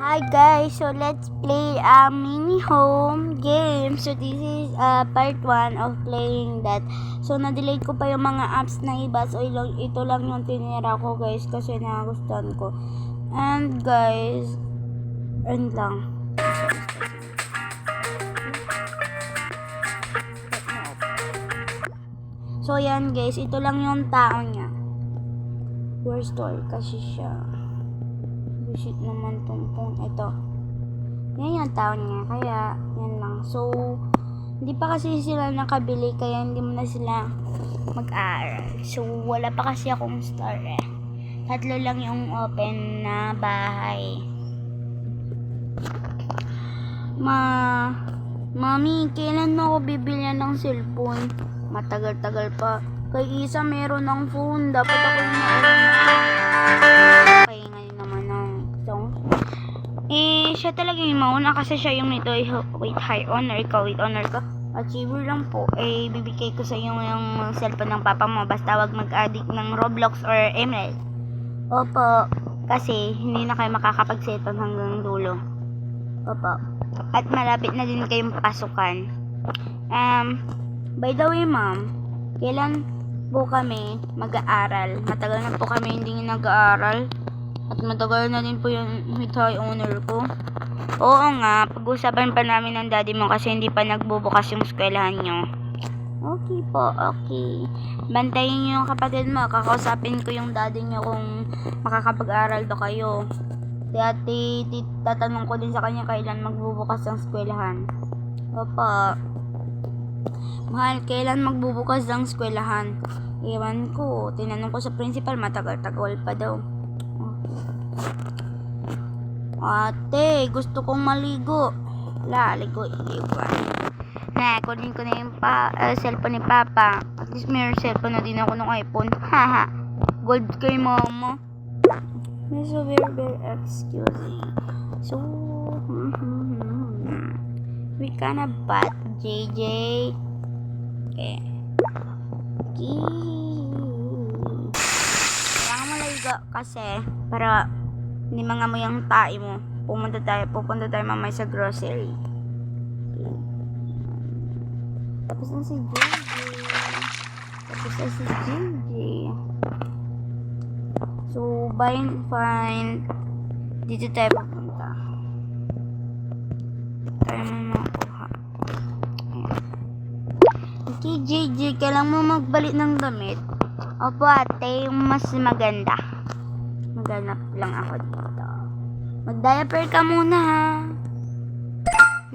Hi guys, so let's play a mini home game. So this is part 1 of playing that. So na-delete ko pa yung mga apps na iba. So ito lang yung tinira ko guys kasi nagustuhan ko. And guys, and lang. So yan guys, ito lang yung tao niya. Where's story kasi siya. Bullshit naman tong phone. Ito. Yan yung tao niya. Kaya, yan lang. So, hindi pa kasi sila nakabili. Kaya hindi mo na sila mag-aaral. So, wala pa kasi akong star eh. 3 lang yung open na bahay. Mami, kailan mo ako bibilyan ng cellphone? Matagal-tagal pa. Kay Isa meron ng phone. Dapat ako yung okay, ngayon naman ng songs. Siya talaga yung mauna kasi siya yung nito. Wait, high honor. Ikaw, wait, honor ka. Achiever lang po. Bibigay ko sa iyo yung cellphone ng papa mo. Basta wag mag-addict ng Roblox or ML. Opo. Kasi hindi na kayo makakapag-cellphone hanggang dulo. Opo. At malapit na din kayong pasukan. By the way, ma'am, kailan po kami mag-aaral? Matagal na po kami hindi nag-aaral. At matagal na din po yung with high honor ko. Oo nga, pag-usapan pa namin ng daddy mo kasi hindi pa nagbubukas yung eskwelahan nyo. Okay po, okay. Bantayin nyo yung kapatid mo. Kakausapin ko yung daddy nyo kung makakapag-aral do kayo. Dati, tatanong ko din sa kanya kailan magbubukas ang eskwelahan. Opo. Mahal, kailan magbubukas ang eskwelahan? Ewan ko. Tinanong ko sa principal, matagal-tagal pa daw. Ate, gusto kong maligo. Ligo. Kunin ko na yung cellphone ni Papa. At least may cellphone na din ako ng iPhone. Haha. Gold kay mama. So very excusing. So, we kinda bad, JJ. Okay. Kailangan mo maligo kasi para hindi mangamoy ang tae mo. Pupunta tayo mamaya sa grocery. Okay. Tapos na si JJ. So, fine. Dito tayo pupunta. Tayo mo makuha. Okay, JJ, kailangan mo magbalik ng damit. Opo, ate, yung mas maganda. Maghanap lang ako dito. Mag-diaper ka muna, ha?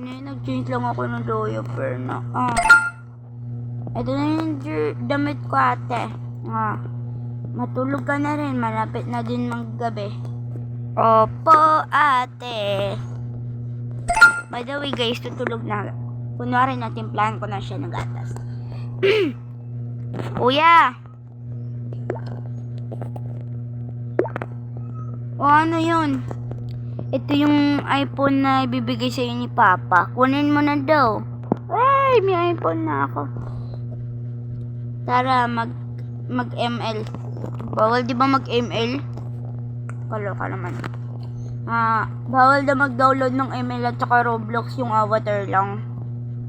Nag-change lang ako ng diaper na. Ito na yung damit ko, ate. Matulog ka na rin. Malapit na din maggabi. Opo, ate. By the way, guys, tutulog na. Kunwari natin plan ko na siya nagatas. Kuya! O ano yun? Ito yung iPhone na ibibigay sa ni Papa. Kunin mo na daw. Ay, may iPhone na ako. Tara, mag-ML. Bawal di ba mag-ML? Kaloka naman. Bawal na mag-download ng ML at saka Roblox yung avatar lang.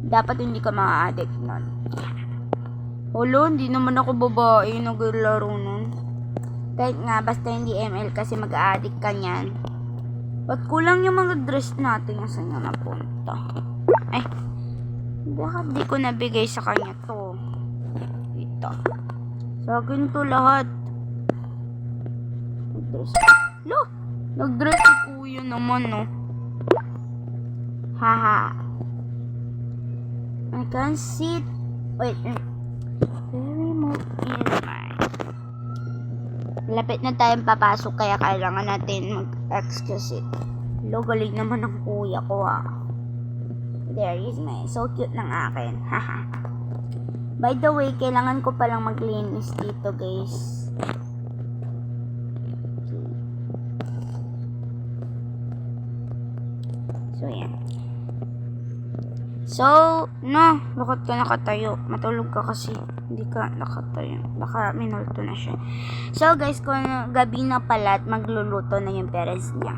Dapat hindi ka ma-addict nun. Holo, hindi naman ako babae naglaro nun. Kahit nga, basta hindi ML kasi mag-a-addict ka niyan. Ba't kulang yung mga dress natin? Saan nga napunta? Ay, bakit di ko nabigay sa kanya to? Ito. Sa akin to lahat. Nag-dress. Nag-dress si kuya naman, no? Haha. I can sit. Wait. Very much in my. Lapit na tayong papasok kaya kailangan natin mag-excuse it. Galing naman ng kuya ko, There is my. So cute ng akin. Haha. By the way, kailangan ko palang maglinis dito, guys. So, yan. So, no. Bakit ka nakatayo? Matulog ka kasi. Hindi ka nakatayo. Baka minulto na siya. So, guys, kung gabi na pala at magluluto na yung parents niya.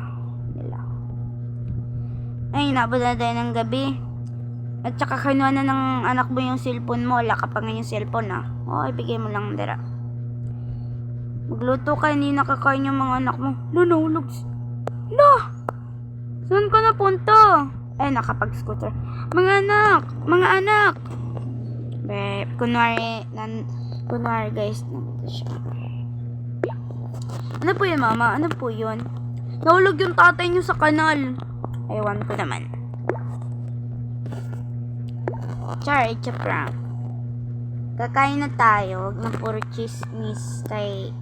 Ay, inabot na tayo ng gabi. At saka kinuha na ng anak mo yung cellphone mo. Wala ka pa nga yung cellphone O, ibigay mo lang dira. Magluto ka, hindi nakakain yung mga anak mo. Nahulog. Saan ka napunta? Ay, nakapag-scooter. Mga anak! Kunwari guys, nandito siya. Ano po yun, mama? Ano po yun? Nahulog yung tatay niyo sa kanal. Ewan ko naman. Char, it's a prank. Kakain na tayo. Huwag na puro chismis. Kay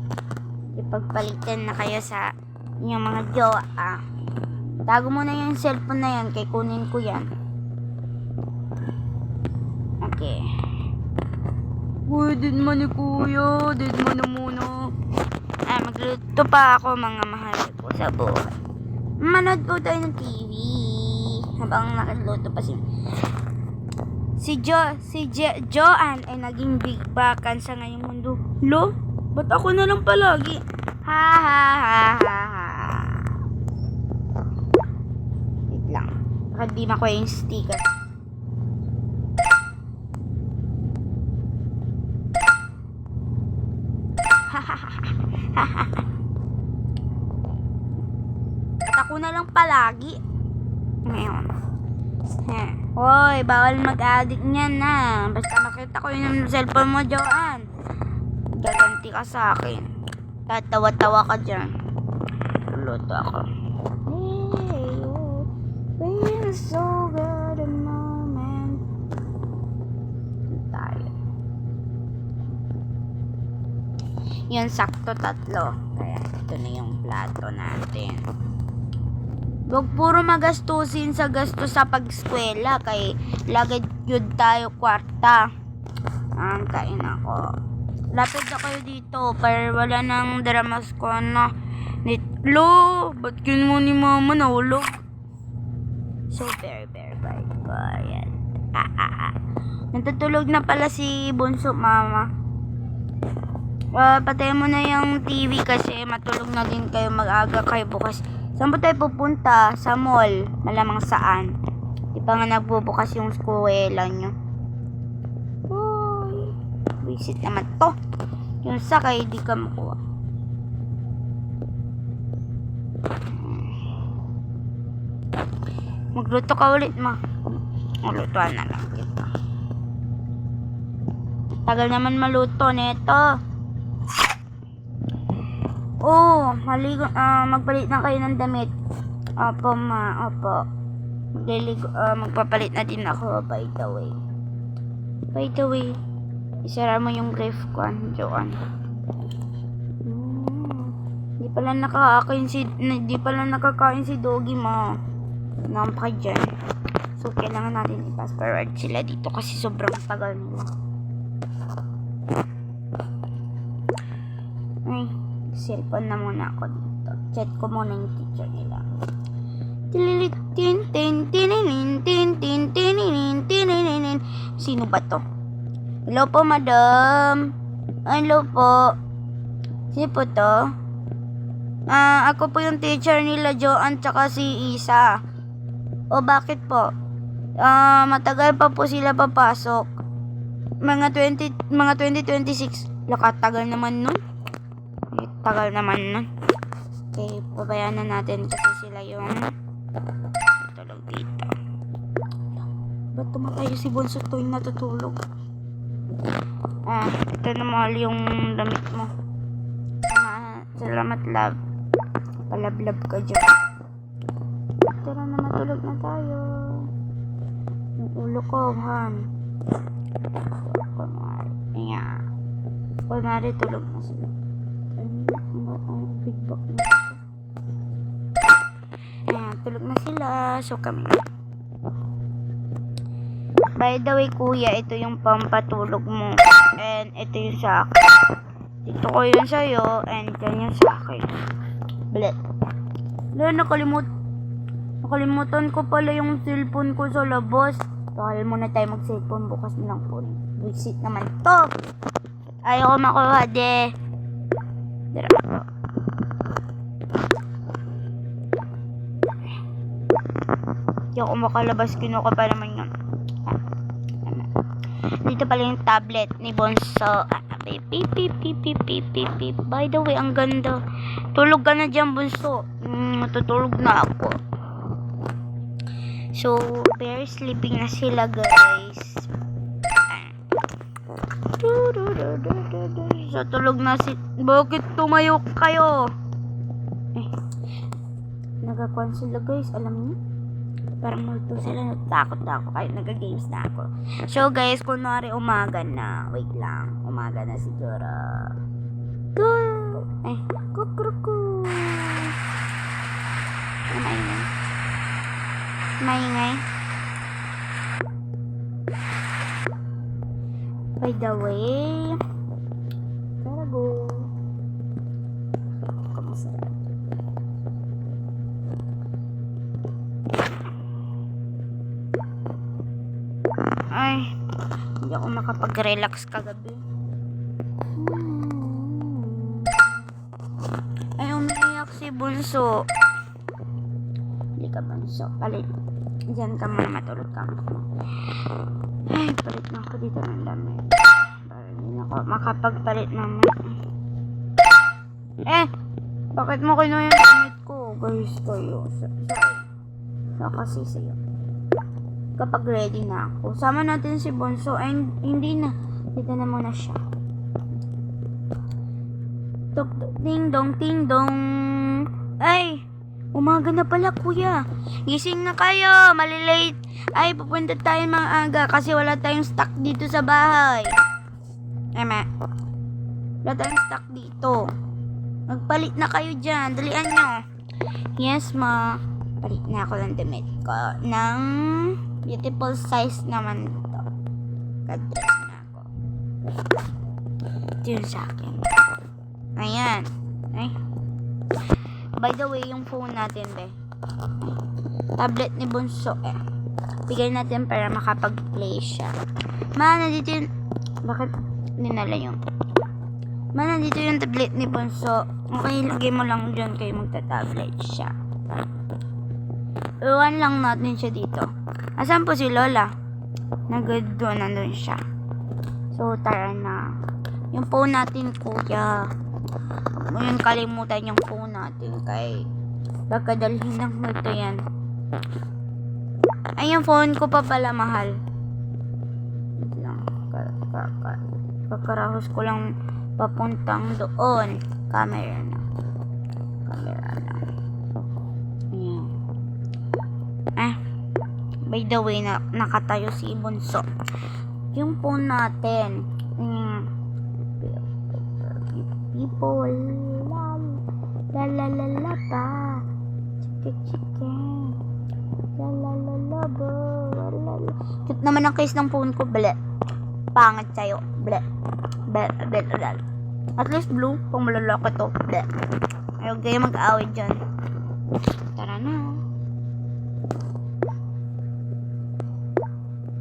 ipagpalitan na kayo sa inyong mga jowa. Tago mo na yung cellphone na yan. Kay kunin ko yan. Okay. Uy, din mo ni kuya. Din mo na muna. Magluto pa ako, mga mahal ko sa buhay. Manood po tayo ng TV. Habang nakuluto pa si Joanne ay naging big bakan sa ngayong mundo. Lo? Ba't ako na lang palagi? Ha ha ha ha ha. Wait lang. Baka di makuha yung sticker. At ako na lang palagi. Ngayon. Hoy, bawal mag-addict niyan na. Basta makita ko yung cellphone mo, Joanne. Gaganti ka sa akin. Tatawa-tawa ka dyan. Luto ako. Hey, oh, feeling so good a moment. Tayo. Yun, sakto 3. Kaya ito na yung plato natin. Huwag puro magastusin sa gasto sa pag-eskwela. Kay lagad yun tayo kwarta. Kain ako. Lapit na kayo dito. Para wala nang dramas ko na. Lo, ba't mo ni mama nahulog? So very quiet. Natutulog na pala si Bunso, mama. Patayin mo na yung TV kasi matulog na din kayo, mag-aga kayo bukas. Saan ba tayo pupunta? Sa mall. Malamang saan. Di pa nga nagbubukas yung eskwela nyo. Uy, visit naman to. Yung sakay, di ka makuha. Magluto ka ulit, ma. Maglutuan na lang kita. Tagal naman maluto nito. Magpalit na kayo ng damit. Opo, ma. Opo. Magpapalit na din ako, by the way. Isara mo yung ref ko, Joanne. Di pala nakakain si Doggy, ma. Nampa dyan. So, kailangan natin i-pass forward sila dito kasi sobrang tagal nila. Ay, cellphone na muna ako dito. Chat ko muna yung teacher nila. Sino ba to? Hello po, madam. Hello po. Sino po to? Ako po yung teacher nila, Joanne, tsaka si Isa. O, bakit po? Matagal pa po sila papasok. Mga 2026. Lakatagal naman nun. Tagal naman nun. Okay, pabayaan na natin kasi sila yung tulog dito. Ba't tumatayo si Bunso tuwing natutulog? Ito na mahal yung damit mo. Salamat, love. Palablab ka dyan. Tara na, matulog na tayo. Yung ulo ko, han. Kunwari, tulog na sila. Big box na ito. Ayan, tulog na sila. So, kami. By the way, kuya, ito yung pampatulog mo. And ito yung sa akin. Dito ko yun sa'yo. And yan yung sa akin. Blet. Nakalimutan ko pala yung cellphone ko sa labas. Takal muna tayo mag-cellphone. Bukas na lang po. Visit naman to. Ayaw ko makuha, de. Dara ako. Hindi ako makalabas. Kinuha pa naman yun. Dito pala yung tablet ni Bunso. Beep, beep, beep, beep, beep, beep, beep, beep. By the way, ang ganda. Tulog ka na dyan, Bunso. Matutulog na ako. So, very sleeping na sila, guys. So, tulog na si... Bakit tumayo kayo? Nagkakuan sila, guys. Alam niyo? Parang multo sila. Natakot na ako. Kahit nagka-games na ako. So, guys, kunwari umaga na. Wait lang. Umaga na siguro. Kukuruku. Maingay. Maingay. By the way, gotta go. Kamusta? Ay, hindi ako makapag-relax kagabi. Ay, umiiyak si Bunso. Hindi ka, Bunso. Palit. Diyan ka muna, matulog ka. Ay, palit na ako dito ng damit. Para hindi na ako makapagpalit naman. Bakit mo kinuha yung damit ko? Guys, kayo. Kasi sa'yo. Kapag ready na ako, sama natin si Bunso. Ay, hindi na. Dito na muna siya. Tok, ting dong, ting dong. Ay! Umaga na pala, kuya. Gising na kayo. Malilate. Ay, pupunta tayo mga aga kasi wala tayong stock dito sa bahay. Ma. Wala tayong stock dito. Magpalit na kayo dyan. Dalian nyo. Yes, ma. Palit na ako ng damit ko. Ng beautiful size naman to. God-dress na ako. Ito yun sa akin. Ayan. Ay. By the way, yung phone natin, be. Tablet ni Bunso, bigay natin para makapag-play siya. Nandito yun. Bakit dinala yung? Nandito yung tablet ni Bunso. Okay, lagay mo lang dyan kayo magta-tablet siya. Iwan lang natin siya dito. Asan po si Lola? Nagod doon, nandun siya. So, tara na. Yung phone natin, kuya. Huwag mo yung kalimutan yung phone natin kay pagkadalhin ng multo yan. Ay, yung phone ko pa pala mahal. Kakarahos ko lang papuntang doon. Camera na. Ayan. By the way, nakatayo si Bunso. Yung phone natin. People, la la la la ba, chicken, la la la la ba, la la. Cute naman ang case ng phone ko, ble. Pangit sa'yo, ble. Ble. At least blue, kung malalaki to, ble. Ayaw kayo mag-away dyan. Tara na.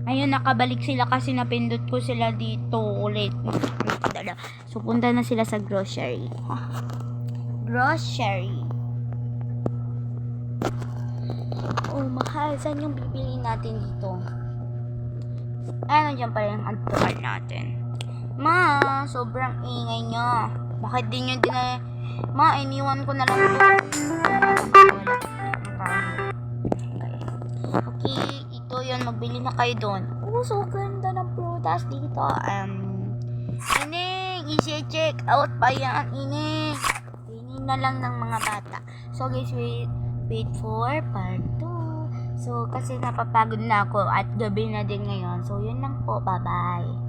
Ayun, nakabalik sila kasi napindot ko sila dito ulit. Nakadala. So, punta na sila sa grocery. Grocery. Oh, mahal. Saan yung bibili natin dito? Nandiyan pala yung antukan natin. Ma, sobrang ingay nyo. Bakit di nyo Ma, iniwan ko na lang ito. Okay, ito yun. Magbili na kayo doon. Oh, so ganda ng prutas dito. Ining, isi-check out pa yan. Ining na lang ng mga bata. So guys, wait for part 2. So, kasi napapagod na ako at gabi na din ngayon. So, yun lang po. Bye-bye.